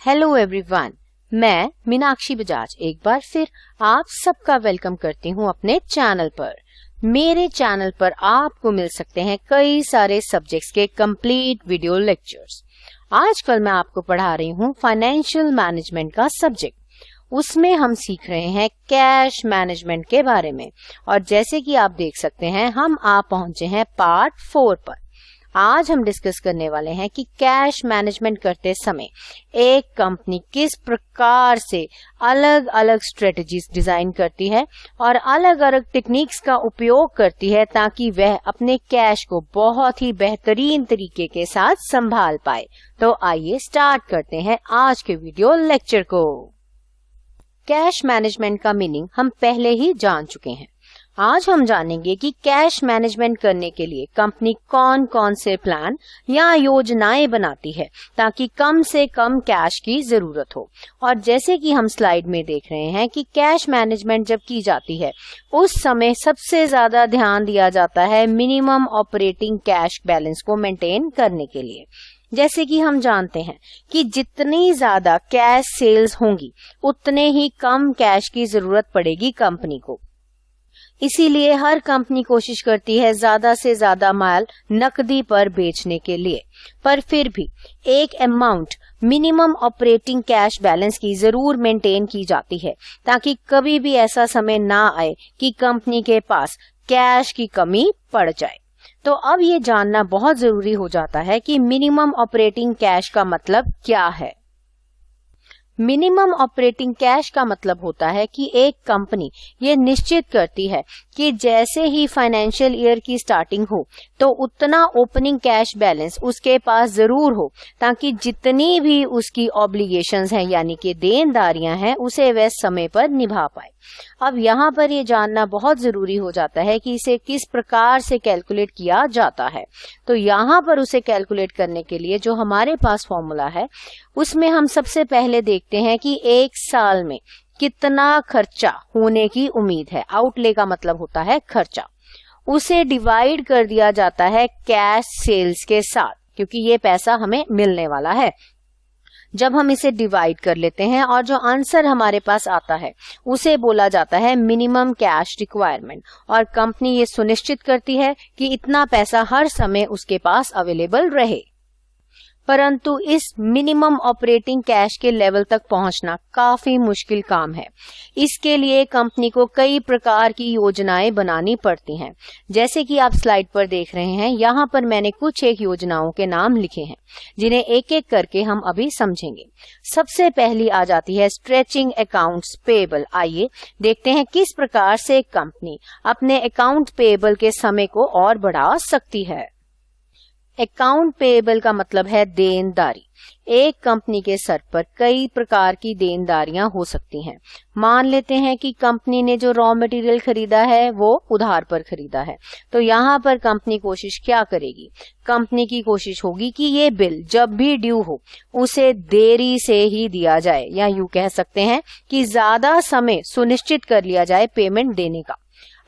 Hello everyone, मैं मीनाक्षी बजाज एक बार फिर आप सबका वेलकम करती हूँ अपने चैनल पर। मेरे चैनल पर आपको मिल सकते हैं कई सारे सब्जेक्ट्स के कंप्लीट वीडियो लेक्चर्स। आजकल मैं आपको पढ़ा रही हूँ फाइनेंशियल मैनेजमेंट का सब्जेक्ट। उसमें हम सीख रहे हैं कैश मैनेजमेंट के बारे में और जैसे कि आप देख सकते हैं हम आप पहुंचे हैं पार्ट 4 पर। आज हम डिस्कस करने वाले हैं कि कैश मैनेजमेंट करते समय एक कंपनी किस प्रकार से अलग अलग स्ट्रेटजीज डिजाइन करती है और अलग अलग टेक्निक्स का उपयोग करती है ताकि वह अपने कैश को बहुत ही बेहतरीन तरीके के साथ संभाल पाए। तो आइए स्टार्ट करते हैं आज के वीडियो लेक्चर को। कैश मैनेजमेंट का मीनिंग हम पहले ही जान चुके हैं। आज हम जानेंगे कि कैश मैनेजमेंट करने के लिए कंपनी कौन कौन से प्लान या योजनाएं बनाती है ताकि कम से कम कैश की जरूरत हो। और जैसे कि हम स्लाइड में देख रहे हैं कि कैश मैनेजमेंट जब की जाती है उस समय सबसे ज्यादा ध्यान दिया जाता है मिनिमम ऑपरेटिंग कैश बैलेंस को मेंटेन करने के लिए। जैसे कि हम जानते हैं कि जितनी ज्यादा कैश सेल्स होंगी उतने ही कम कैश की जरूरत पड़ेगी कंपनी को। इसीलिए हर कंपनी कोशिश करती है ज्यादा से ज्यादा माल नकदी पर बेचने के लिए, पर फिर भी एक amount minimum operating cash balance की जरूर मेंटेन की जाती है ताकि कभी भी ऐसा समय ना आए कि कंपनी के पास कैश की कमी पड़ जाए। तो अब ये जानना बहुत जरूरी हो जाता है कि मिनिमम ऑपरेटिंग कैश का मतलब क्या है। मिनिमम ऑपरेटिंग कैश का मतलब होता है कि एक कंपनी ये निश्चित करती है कि जैसे ही फाइनेंशियल ईयर की स्टार्टिंग हो तो उतना ओपनिंग कैश बैलेंस उसके पास जरूर हो ताकि जितनी भी उसकी ऑब्लिगेशंस हैं यानी कि देनदारियां हैं उसे वह समय पर निभा पाए। अब यहाँ पर ये जानना बहुत जरूरी हो जाता है कि इसे किस प्रकार से कैलकुलेट किया जाता है। तो यहाँ पर उसे कैलकुलेट करने के लिए जो हमारे पास फॉर्मूला है उसमें हम सबसे पहले देखते हैं कि एक साल में कितना खर्चा होने की उम्मीद है। आउटले का मतलब होता है खर्चा। उसे डिवाइड कर दिया जाता है कैश सेल्स के साथ क्योंकि ये पैसा हमें मिलने वाला है। जब हम इसे डिवाइड कर लेते हैं और जो आंसर हमारे पास आता है उसे बोला जाता है मिनिमम कैश रिक्वायरमेंट और कंपनी ये सुनिश्चित करती है कि इतना पैसा हर समय उसके पास अवेलेबल रहे। परंतु इस मिनिमम ऑपरेटिंग कैश के लेवल तक पहुंचना काफी मुश्किल काम है। इसके लिए कंपनी को कई प्रकार की योजनाएं बनानी पड़ती हैं। जैसे कि आप स्लाइड पर देख रहे हैं, यहाँ पर मैंने कुछ एक योजनाओं के नाम लिखे हैं जिन्हें एक एक करके हम अभी समझेंगे। सबसे पहली आ जाती है स्ट्रेचिंग अकाउंट्स पेएबल। आइए देखते हैं किस प्रकार से कंपनी अपने अकाउंट पेएबल के समय को और बढ़ा सकती है। अकाउंट पेएबल का मतलब है देनदारी। एक कंपनी के सर पर कई प्रकार की देनदारियां हो सकती हैं। मान लेते हैं कि कंपनी ने जो रॉ मटेरियल खरीदा है वो उधार पर खरीदा है, तो यहाँ पर कंपनी कोशिश क्या करेगी? कंपनी की कोशिश होगी कि ये बिल जब भी ड्यू हो उसे देरी से ही दिया जाए या यूं कह सकते हैं कि ज्यादा समय सुनिश्चित कर लिया जाए पेमेंट देने का।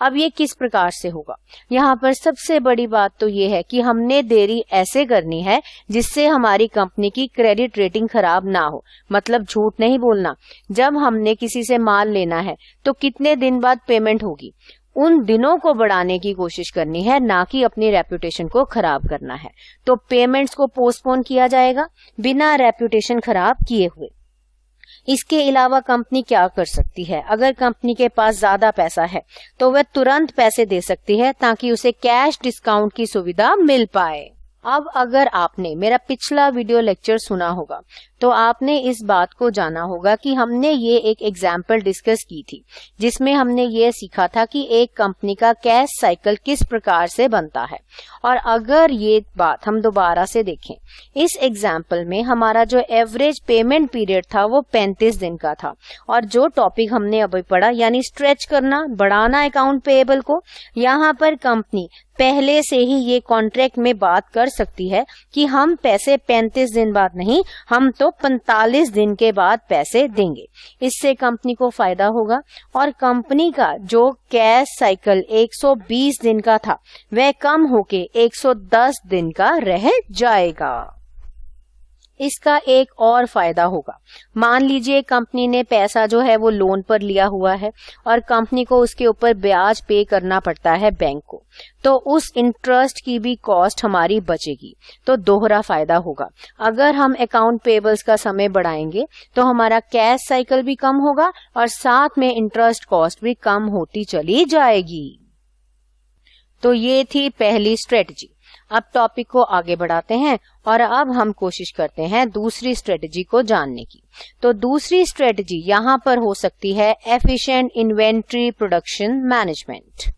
अब ये किस प्रकार से होगा? यहाँ पर सबसे बड़ी बात तो ये है कि हमने देरी ऐसे करनी है जिससे हमारी कंपनी की क्रेडिट रेटिंग खराब ना हो। मतलब झूठ नहीं बोलना। जब हमने किसी से माल लेना है तो कितने दिन बाद पेमेंट होगी, उन दिनों को बढ़ाने की कोशिश करनी है, ना कि अपनी रेपुटेशन को खराब करना है। तो पेमेंट्स को पोस्टपोन किया जाएगा बिना रेपुटेशन खराब किए हुए। इसके अलावा कंपनी क्या कर सकती है? अगर कंपनी के पास ज्यादा पैसा है तो वह तुरंत पैसे दे सकती है ताकि उसे कैश डिस्काउंट की सुविधा मिल पाए। अब अगर आपने मेरा पिछला वीडियो लेक्चर सुना होगा तो आपने इस बात को जाना होगा कि हमने ये एक एग्जाम्पल डिस्कस की थी जिसमें हमने ये सीखा था कि एक कंपनी का कैश साइकिल किस प्रकार से बनता है। और अगर ये बात हम दोबारा से देखें, इस एग्जाम्पल में हमारा जो एवरेज पेमेंट पीरियड था वो 35 दिन का था और जो टॉपिक हमने अभी पढ़ा यानी स्ट्रेच करना, बढ़ाना अकाउंट पेएबल को, यहाँ पर कंपनी पहले से ही ये कॉन्ट्रैक्ट में बात कर सकती है कि हम पैसे 35 दिन बाद नहीं, हम तो 45 दिन के बाद पैसे देंगे। इससे कंपनी को फायदा होगा और कंपनी का जो कैश साइकिल 120 दिन का था वह कम होके 110 दिन का रह जाएगा। इसका एक और फायदा होगा, मान लीजिए कंपनी ने पैसा जो है वो लोन पर लिया हुआ है और कंपनी को उसके ऊपर ब्याज पे करना पड़ता है बैंक को, तो उस इंटरेस्ट की भी कॉस्ट हमारी बचेगी, तो दोहरा फायदा होगा। अगर हम अकाउंट पेबल्स का समय बढ़ाएंगे तो हमारा कैश साइकिल भी कम होगा और साथ में इंटरेस्ट कॉस्ट भी कम होती चली जाएगी। तो ये थी पहली स्ट्रेटजी। अब टॉपिक को आगे बढ़ाते हैं और अब हम कोशिश करते हैं दूसरी स्ट्रेटजी को जानने की। तो दूसरी स्ट्रेटजी यहाँ पर हो सकती है एफिशिएंट इन्वेंट्री प्रोडक्शन मैनेजमेंट।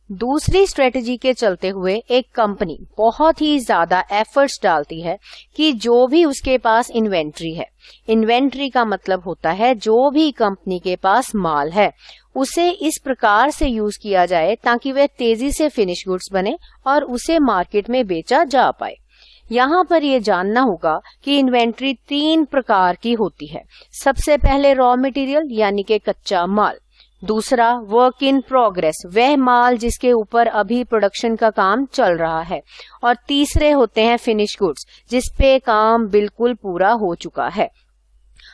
दूसरी स्ट्रेटजी के चलते हुए एक कंपनी बहुत ही ज्यादा एफर्ट्स डालती है कि जो भी उसके पास इन्वेंट्री है, इन्वेंट्री का मतलब होता है जो भी कंपनी के पास माल है, उसे इस प्रकार से यूज किया जाए ताकि वह तेजी से फिनिश गुड्स बने और उसे मार्केट में बेचा जा पाए। यहाँ पर यह जानना होगा कि इन्वेंट्री 3 प्रकार की होती है। सबसे पहले रॉ मटेरियल यानी कि कच्चा माल, दूसरा वर्क इन प्रोग्रेस, वह माल जिसके ऊपर अभी प्रोडक्शन का काम चल रहा है, और तीसरे होते हैं फिनिश गुड्स जिसपे काम बिल्कुल पूरा हो चुका है।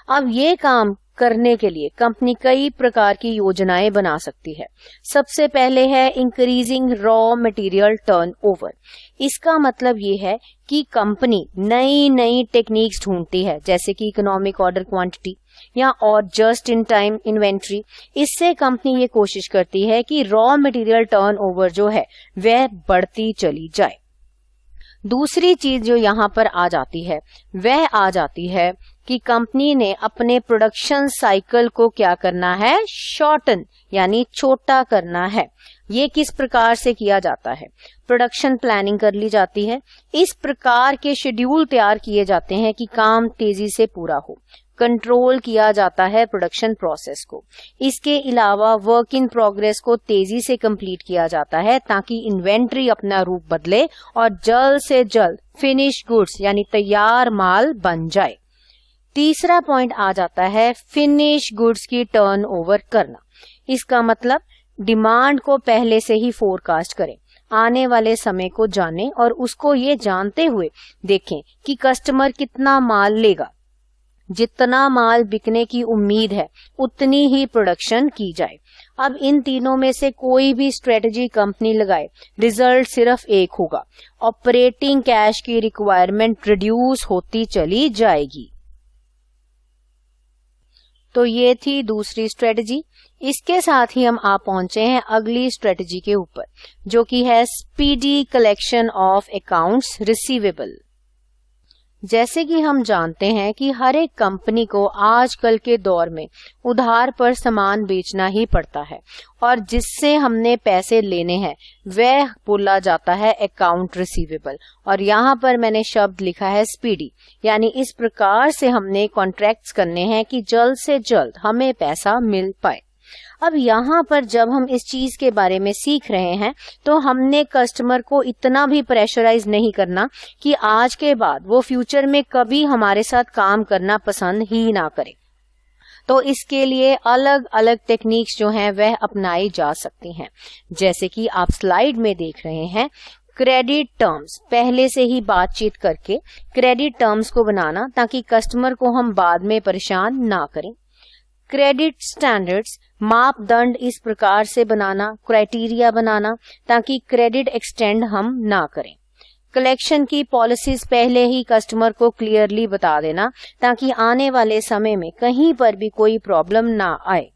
अब ये काम करने के लिए कंपनी कई प्रकार की योजनाएं बना सकती है। सबसे पहले है इंक्रीजिंग रॉ मटेरियल टर्नओवर। इसका मतलब ये है कि कंपनी नई नई टेक्निक्स ढूंढती है, जैसे कि इकोनॉमिक ऑर्डर क्वांटिटी या और जस्ट इन टाइम इन्वेंट्री। इससे कंपनी ये कोशिश करती है कि रॉ मटेरियल टर्नओवर जो है वह बढ़ती चली जाए। दूसरी चीज जो यहाँ पर आ जाती है वह आ जाती है कि कंपनी ने अपने प्रोडक्शन साइकिल को क्या करना है, शॉर्टन यानी छोटा करना है। ये किस प्रकार से किया जाता है, प्रोडक्शन प्लानिंग कर ली जाती है। इस प्रकार के शेड्यूल तैयार किए जाते हैं कि काम तेजी से पूरा हो, कंट्रोल किया जाता है प्रोडक्शन प्रोसेस को। इसके अलावा वर्क इन प्रोग्रेस को तेजी से कंप्लीट किया जाता है ताकि इन्वेंट्री अपना रूप बदले और जल्द से जल्द फिनिश गुड्स यानी तैयार माल बन जाए। तीसरा पॉइंट आ जाता है फिनिश गुड्स की टर्नओवर करना। इसका मतलब डिमांड को पहले से ही फोरकास्ट करें, आने वाले समय को जानें और उसको ये जानते हुए देखें कि कस्टमर कितना माल लेगा। जितना माल बिकने की उम्मीद है उतनी ही प्रोडक्शन की जाए। अब इन तीनों में से कोई भी स्ट्रेटजी कंपनी लगाए, रिजल्ट सिर्फ एक होगा, ऑपरेटिंग कैश की रिक्वायरमेंट रिड्यूस होती चली जाएगी। तो ये थी दूसरी स्ट्रेटजी। इसके साथ ही हम आ पहुंचे हैं अगली स्ट्रेटजी के ऊपर, जो कि है speedy collection of accounts receivable. जैसे कि हम जानते हैं कि हर एक कंपनी को आजकल के दौर में उधार पर सामान बेचना ही पड़ता है और जिससे हमने पैसे लेने हैं वह बोला जाता है अकाउंट रिसीवेबल, और यहाँ पर मैंने शब्द लिखा है स्पीडी, यानी इस प्रकार से हमने कॉन्ट्रैक्ट्स करने हैं कि जल्द से जल्द हमें पैसा मिल पाए। अब यहाँ पर जब हम इस चीज के बारे में सीख रहे हैं तो हमने कस्टमर को इतना भी प्रेशराइज नहीं करना कि आज के बाद वो फ्यूचर में कभी हमारे साथ काम करना पसंद ही ना करे। तो इसके लिए अलग अलग टेक्निक्स जो हैं वह अपनाई जा सकती हैं, जैसे कि आप स्लाइड में देख रहे हैं। क्रेडिट टर्म्स, पहले से ही बातचीत करके क्रेडिट टर्म्स को बनाना ताकि कस्टमर को हम बाद में परेशान ना करें। क्रेडिट स्टैंडर्ड्स, मापदंड इस प्रकार से बनाना, क्राइटेरिया बनाना ताकि क्रेडिट एक्सटेंड हम ना करें। कलेक्शन की पॉलिसीज पहले ही कस्टमर को क्लियरली बता देना ताकि आने वाले समय में कहीं पर भी कोई प्रॉब्लम ना आए।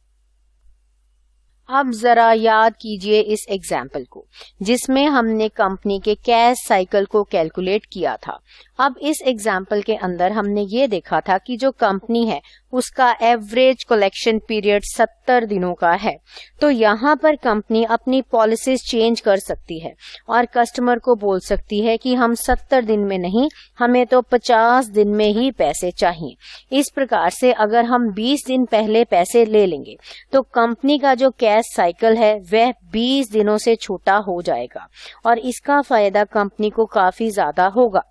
अब जरा याद कीजिए इस एग्जाम्पल को जिसमें हमने कंपनी के कैश साइकिल को कैलकुलेट किया था। अब इस एग्जाम्पल के अंदर हमने ये देखा था कि जो कंपनी है उसका एवरेज कलेक्शन पीरियड 70 दिनों का है। तो यहाँ पर कंपनी अपनी पॉलिसीज चेंज कर सकती है और कस्टमर को बोल सकती है कि हम 70 दिन में नहीं, हमें तो 50 दिन में ही पैसे चाहिए। इस प्रकार से अगर हम 20 दिन पहले पैसे ले लेंगे तो कंपनी का जो कैश साइकिल है वह 20 दिनों से छोटा हो जाएगा और इसका फायदा कंपनी को काफी ज्यादा होगा।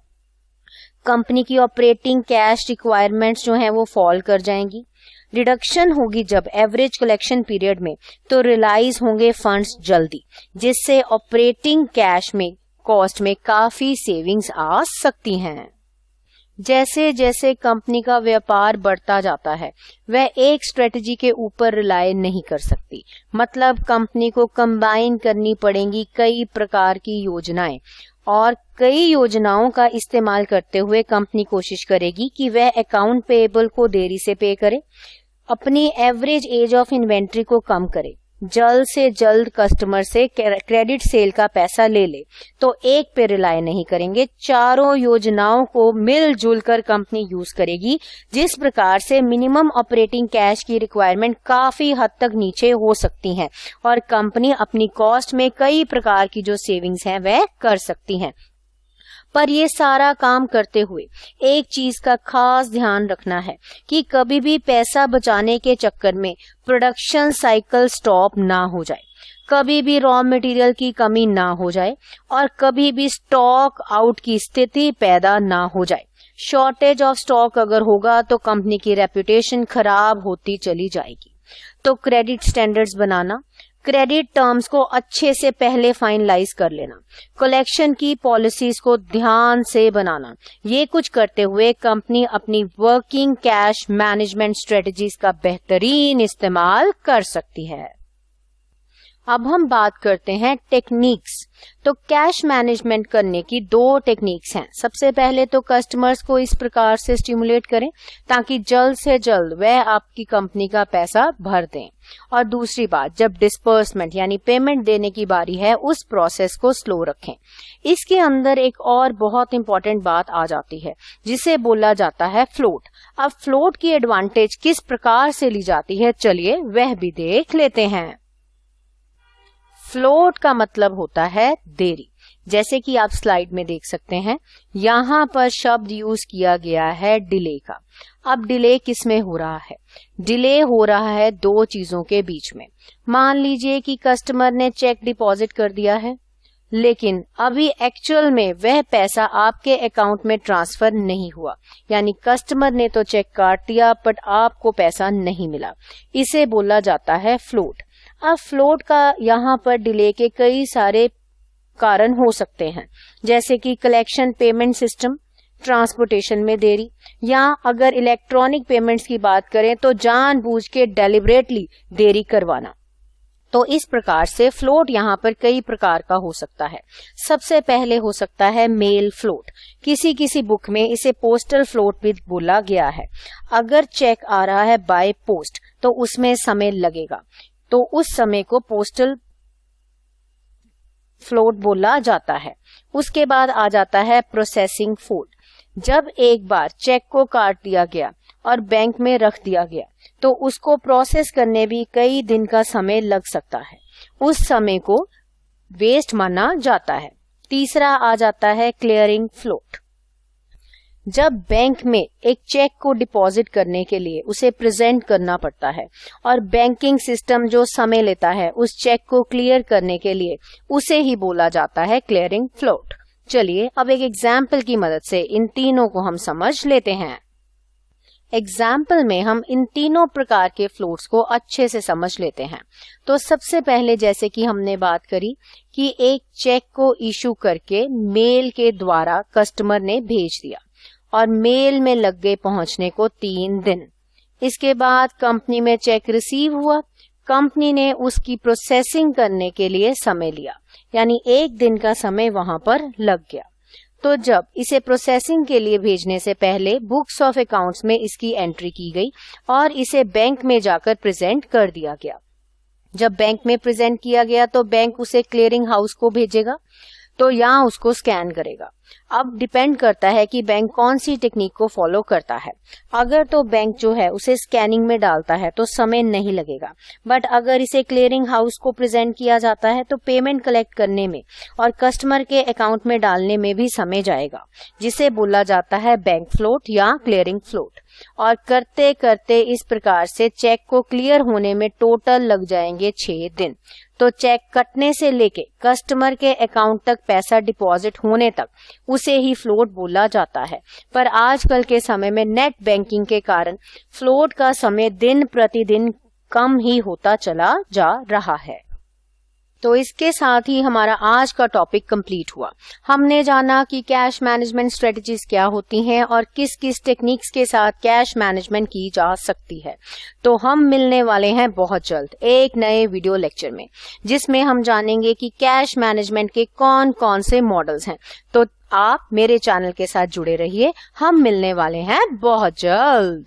कंपनी की ऑपरेटिंग कैश रिक्वायरमेंट्स जो हैं वो फॉल कर जाएंगी। रिडक्शन होगी जब एवरेज कलेक्शन पीरियड में, तो रिलाइज होंगे फंड्स जल्दी, जिससे ऑपरेटिंग कैश में कॉस्ट में काफी सेविंग्स आ सकती हैं। जैसे जैसे कंपनी का व्यापार बढ़ता जाता है वह एक स्ट्रेटजी के ऊपर रिलाय नहीं कर सकती। मतलब कंपनी को कंबाइन करनी पड़ेंगी कई प्रकार की योजनाएं, और कई योजनाओं का इस्तेमाल करते हुए कंपनी कोशिश करेगी कि वह अकाउंट पेएबल को देरी से पे करे, अपनी एवरेज एज ऑफ इन्वेंट्री को कम करे, जल्द से जल्द कस्टमर से क्रेडिट सेल का पैसा ले ले। तो एक पे रिलाय नहीं करेंगे, चारों योजनाओं को मिलजुल कर कंपनी यूज करेगी, जिस प्रकार से मिनिमम ऑपरेटिंग कैश की रिक्वायरमेंट काफी हद तक नीचे हो सकती है और कंपनी अपनी कॉस्ट में कई प्रकार की जो सेविंग्स हैं वह कर सकती हैं। पर ये सारा काम करते हुए एक चीज का खास ध्यान रखना है कि कभी भी पैसा बचाने के चक्कर में प्रोडक्शन साइकिल स्टॉप ना हो जाए, कभी भी रॉ मटेरियल की कमी ना हो जाए और कभी भी स्टॉक आउट की स्थिति पैदा ना हो जाए। शॉर्टेज ऑफ स्टॉक अगर होगा तो कंपनी की रेपुटेशन खराब होती चली जाएगी। तो क्रेडिट स्टैंडर्ड्स बनाना, क्रेडिट टर्म्स को अच्छे से पहले फाइनलाइज कर लेना, कलेक्शन की पॉलिसीज को ध्यान से बनाना, ये कुछ करते हुए कंपनी अपनी वर्किंग कैश मैनेजमेंट स्ट्रेटजीज का बेहतरीन इस्तेमाल कर सकती है। अब हम बात करते हैं टेक्निक्स। तो कैश मैनेजमेंट करने की दो टेक्निक्स हैं। सबसे पहले तो कस्टमर्स को इस प्रकार से स्टिमुलेट करें ताकि जल्द से जल्द वह आपकी कंपनी का पैसा भर दें, और दूसरी बात, जब डिस्पर्समेंट यानी पेमेंट देने की बारी है उस प्रोसेस को स्लो रखें। इसके अंदर एक और बहुत इंपॉर्टेंट बात आ जाती है जिसे बोला जाता है फ्लोट। अब फ्लोट की एडवांटेज किस प्रकार से ली जाती है, चलिए वह भी देख लेते हैं। फ्लोट का मतलब होता है देरी। जैसे कि आप स्लाइड में देख सकते हैं, यहाँ पर शब्द यूज किया गया है डिले का। अब डिले किस में हो रहा है? डिले हो रहा है दो चीजों के बीच में। मान लीजिए कि कस्टमर ने चेक डिपॉजिट कर दिया है, लेकिन अभी एक्चुअल में वह पैसा आपके अकाउंट में ट्रांसफर नहीं हुआ, यानी कस्टमर ने तो चेक काट दिया बट आपको पैसा नहीं मिला। इसे बोला जाता है फ्लोट। अब फ्लोट का यहाँ पर डिले के कई सारे कारण हो सकते हैं, जैसे कि कलेक्शन पेमेंट सिस्टम, ट्रांसपोर्टेशन में देरी, या अगर इलेक्ट्रॉनिक पेमेंट्स की बात करें तो जानबूझ के डेलिबरेटली देरी करवाना। तो इस प्रकार से फ्लोट यहाँ पर कई प्रकार का हो सकता है। सबसे पहले हो सकता है मेल फ्लोट। किसी किसी बुक में इसे पोस्टल फ्लोट भी बोला गया है। अगर चेक आ रहा है बाय पोस्ट तो उसमें समय लगेगा, तो उस समय को पोस्टल फ्लोट बोला जाता है। उसके बाद आ जाता है प्रोसेसिंग फ्लोट। जब एक बार चेक को काट दिया गया और बैंक में रख दिया गया तो उसको प्रोसेस करने भी कई दिन का समय लग सकता है, उस समय को वेस्ट माना जाता है। तीसरा आ जाता है क्लियरिंग फ्लोट। जब बैंक में एक चेक को डिपॉजिट करने के लिए उसे प्रेजेंट करना पड़ता है और बैंकिंग सिस्टम जो समय लेता है उस चेक को क्लियर करने के लिए, उसे ही बोला जाता है क्लियरिंग फ्लोट। चलिए अब एक एग्जाम्पल की मदद से इन तीनों को हम समझ लेते हैं। एग्जाम्पल में हम इन तीनों प्रकार के फ्लोट्स को अच्छे से समझ लेते हैं। तो सबसे पहले जैसे कि हमने बात करी कि एक चेक को इशू करके मेल के द्वारा कस्टमर ने भेज दिया और मेल में लग गए पहुंचने को 3 दिन। इसके बाद कंपनी में चेक रिसीव हुआ, कंपनी ने उसकी प्रोसेसिंग करने के लिए समय लिया, यानी 1 दिन का समय वहां पर लग गया। तो जब इसे प्रोसेसिंग के लिए भेजने से पहले बुक्स ऑफ अकाउंट्स में इसकी एंट्री की गई और इसे बैंक में जाकर प्रेजेंट कर दिया गया। जब बैंक में प्रेजेंट किया गया तो बैंक उसे क्लियरिंग हाउस को भेजेगा, तो यहाँ उसको स्कैन करेगा। अब डिपेंड करता है कि बैंक कौन सी टेक्निक को फॉलो करता है। अगर तो बैंक जो है उसे स्कैनिंग में डालता है तो समय नहीं लगेगा, बट अगर इसे क्लियरिंग हाउस को प्रेजेंट किया जाता है तो पेमेंट कलेक्ट करने में और कस्टमर के अकाउंट में डालने में भी समय जाएगा, जिसे बोला जाता है बैंक फ्लोट या क्लियरिंग फ्लोट। और करते करते इस प्रकार से चेक को क्लियर होने में टोटल लग जाएंगे 6 दिन। तो चेक कटने से लेके कस्टमर के अकाउंट तक पैसा डिपॉजिट होने तक उसे ही फ्लोट बोला जाता है। पर आजकल के समय में नेट बैंकिंग के कारण फ्लोट का समय दिन प्रतिदिन कम ही होता चला जा रहा है। तो इसके साथ ही हमारा आज का टॉपिक कंप्लीट हुआ। हमने जाना कि कैश मैनेजमेंट स्ट्रेटजीज क्या होती हैं और किस किस टेक्निक्स के साथ कैश मैनेजमेंट की जा सकती है। तो हम मिलने वाले हैं बहुत जल्द एक नए वीडियो लेक्चर में, जिसमें हम जानेंगे कि कैश मैनेजमेंट के कौन कौन से मॉडल्स हैं। तो आप मेरे चैनल के साथ जुड़े रहिए, हम मिलने वाले हैं बहुत जल्द।